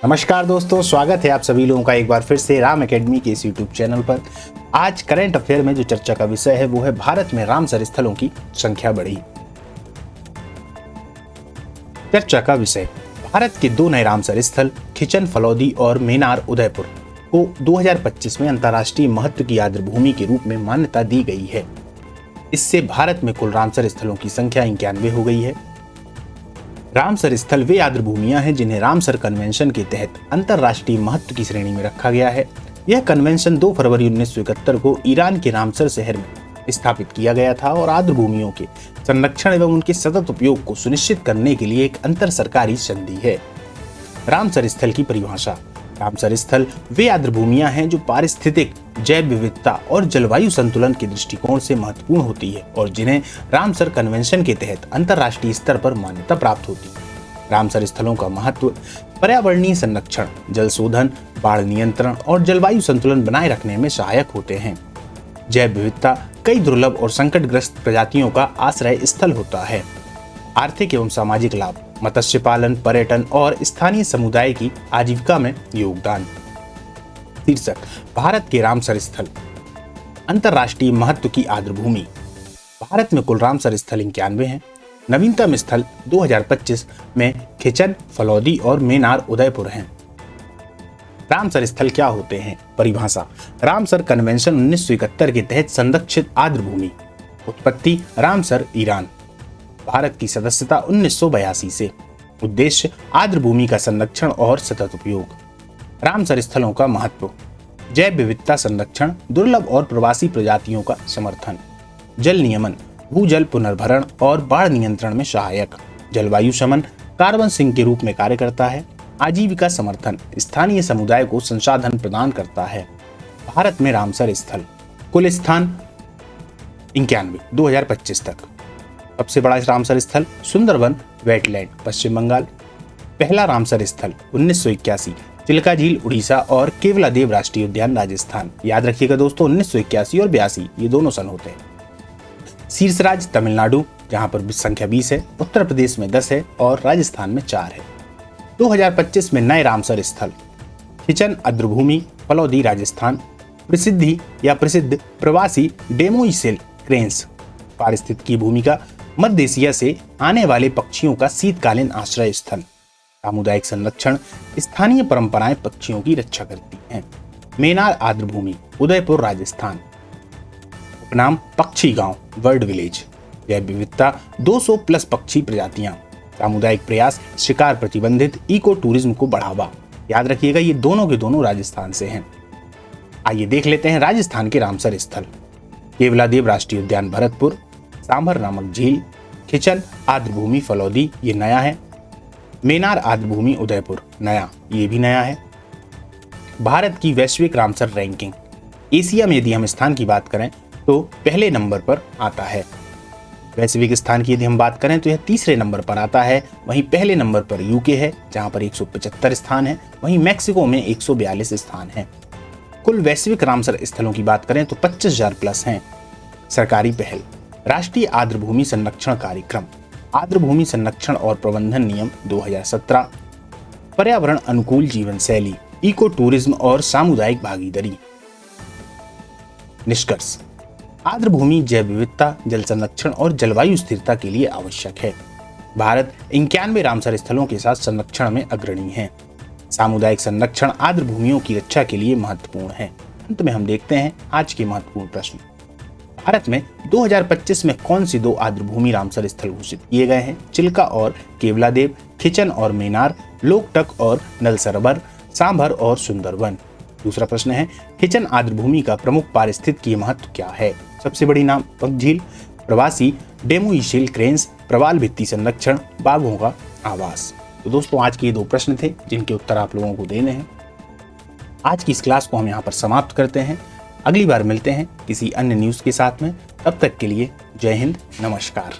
नमस्कार दोस्तों, स्वागत है आप सभी लोगों का एक बार फिर से राम एकेडमी के इस यूट्यूब चैनल पर। आज करंट अफेयर में जो चर्चा का विषय है वो है भारत में रामसर स्थलों की संख्या बढ़ी। चर्चा का विषय, भारत के 2 नए रामसर स्थल खिचन फलौदी और मेनार उदयपुर को 2025 में अंतर्राष्ट्रीय महत्व की आर्द्रभूमि के रूप में मान्यता दी गई है। इससे भारत में कुल रामसर स्थलों की संख्या 91 हो गई है। रामसर स्थल वे आर्द्रभूमियां हैं जिन्हें रामसर कन्वेंशन के तहत अंतर्राष्ट्रीय महत्व की श्रेणी में रखा गया है। यह कन्वेंशन 2 फरवरी 1971 को ईरान के रामसर शहर में स्थापित किया गया था और आर्द्रभूमियों के संरक्षण एवं उनके सतत उपयोग को सुनिश्चित करने के लिए एक अंतर सरकारी संधि है। रामसर स्थल की परिभाषा, रामसर स्थल वे आर्द्रभूमियां हैं जो पारिस्थितिक, जैव विविधता और जलवायु संतुलन के दृष्टिकोण से महत्वपूर्ण होती है और जिन्हें रामसर कन्वेंशन के तहत अंतर्राष्ट्रीय स्तर पर मान्यता प्राप्त होती है। रामसर स्थलों का महत्व पर्यावरणीय संरक्षण, जल शोधन, बाढ़ नियंत्रण और जलवायु संतुलन बनाए रखने में सहायक होते हैं। जैव विविधता कई दुर्लभ और संकटग्रस्त प्रजातियों का आश्रय स्थल होता है। आर्थिक एवं सामाजिक लाभ, मत्स्य पालन, पर्यटन और स्थानीय समुदाय की आजीविका में योगदान। शीर्षक, भारत के रामसर स्थल अंतर्राष्ट्रीय महत्व की आर्द्रभूमि। भारत में कुल रामसर स्थल 91 हैं। नवीनतम स्थल 2025 में खिचन, फलौदी और मेनार उदयपुर हैं। रामसर स्थल क्या होते हैं? परिभाषा, रामसर कन्वेंशन 1971 के तहत संरक्षित आर्द्रभूमि। उत्पत्ति, रामसर, ईरान। भारत की सदस्यता 1982 से। उद्देश्य, आर्द्रभूमि का संरक्षण और सतत उपयोग। रामसर स्थलों का महत्व, जैव विविधता संरक्षण, दुर्लभ और प्रवासी प्रजातियों का समर्थन, जल नियमन, भूजल पुनर्भरण और बाढ़ नियंत्रण में सहायक, जलवायु शमन, कार्बन सिंक के रूप में कार्य करता है, आजीविका समर्थन, स्थानीय समुदाय को संसाधन प्रदान करता है। भारत में रामसर स्थल, कुल स्थान 91 2025 तक। सबसे बड़ा रामसर स्थल सुंदरवन वेटलैंड, पश्चिम बंगाल। पहला रामसर स्थल 1981 चिल्का झील, उड़ीसा और केवलादेव राष्ट्रीय उद्यान, राजस्थान। याद रखिएगा दोस्तों, 1981 और 82 ये दोनों सन होते हैं। शीर्षराज तमिलनाडु, जहां पर संख्या 20 है, उत्तर प्रदेश में 10 है और राजस्थान में 4 है। 2025 में नए रामसर स्थल खिचन आर्द्रभूमि, फलौदी, राजस्थान। प्रसिद्ध प्रवासी डेमोइसेल क्रेन्स, पारिस्थितिकी भूमिका, मध्य एशिया से आने वाले पक्षियों का शीतकालीन आश्रय स्थल। सामुदायिक संरक्षण, स्थानीय परंपराएं पक्षियों की रक्षा करती हैं। मेनार आर्द्रभूमि, उदयपुर, राजस्थान। उपनाम, पक्षी गांव, बर्ड विलेज। जैव विविधता 200 प्लस पक्षी प्रजातियां। सामुदायिक प्रयास, शिकार प्रतिबंधित, इको टूरिज्म को बढ़ावा। याद रखिएगा, ये दोनों के दोनों राजस्थान से हैं। आइए देख लेते हैं राजस्थान के रामसर स्थल। केवलादेव राष्ट्रीय उद्यान, भरतपुर। सांभर नामक झील। खिचन आर्द्रभूमि, फलौदी, ये नया है। मेनार आर्द्रभूमि, उदयपुर, नया, ये भी नया है। भारत की वैश्विक रामसर रैंकिंग, एशिया में यदि हम स्थान की बात करें तो पहले नंबर पर आता है। वैश्विक स्थान की यदि हम बात करें तो यह तीसरे नंबर पर आता है। वहीं पहले नंबर पर यूके है, जहां पर 175 स्थान है। वहीं मैक्सिको में 142 स्थान है। कुल वैश्विक रामसर स्थलों की बात करें तो 25,000 प्लस हैं। सरकारी पहल, राष्ट्रीय आर्द्रभूमि संरक्षण कार्यक्रम, आर्द्रभूमि संरक्षण और प्रबंधन नियम 2017, पर्यावरण अनुकूल जीवन शैली, इको टूरिज्म और सामुदायिक भागीदारी। निष्कर्ष, आर्द्रभूमि जैव विविधता, जल संरक्षण और जलवायु स्थिरता के लिए आवश्यक है। भारत 91 रामसर स्थलों के साथ संरक्षण में अग्रणी है। सामुदायिक संरक्षण आर्द्रभूमियों की रक्षा के लिए महत्वपूर्ण है। अंत में हम देखते हैं आज के महत्वपूर्ण प्रश्न। भारत में 2025 में कौन सी 2 आर्द्रभूमि रामसर स्थल घोषित किए गए हैं? चिल्का और केवलादेव, खिचन और मेनार, लोकटक और नल सरोवर, सांभर और सुंदरवन। दूसरा प्रश्न है, खिचन आर्द्रभूमि का प्रमुख पारिस्थितिकीय महत्व क्या है? सबसे बड़ी नामक झील, प्रवासी डेमोइसेल क्रेन्स, प्रवाल भित्ति संरक्षण, बाघों का आवास। तो दोस्तों, आज के ये 2 प्रश्न थे जिनके उत्तर आप लोगों को देने हैं। आज की इस क्लास को हम यहाँ पर समाप्त करते हैं। अगली बार मिलते हैं किसी अन्य न्यूज़ के साथ में। तब तक के लिए जय हिंद, नमस्कार।